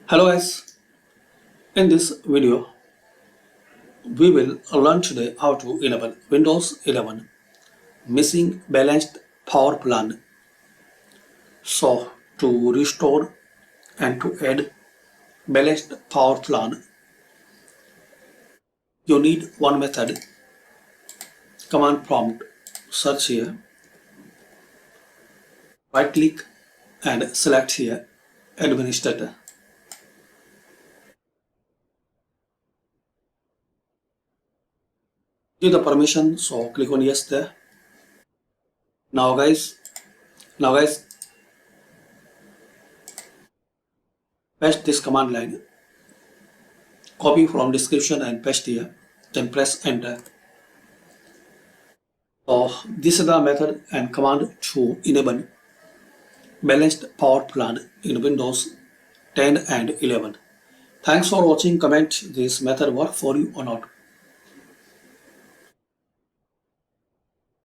Hello guys, in this video we will learn today how to enable Windows 11 missing balanced power plan. So to restore and to add balanced power plan you need one method. Command prompt, search here, right click and select here administrator. Give the permission, so click on yes there. Now guys, paste this command line, copy from description and paste here, then press enter. So this is the method and command to enable balanced power plan in Windows 10 and 11. Thanks for watching. Comment this method work for you or not.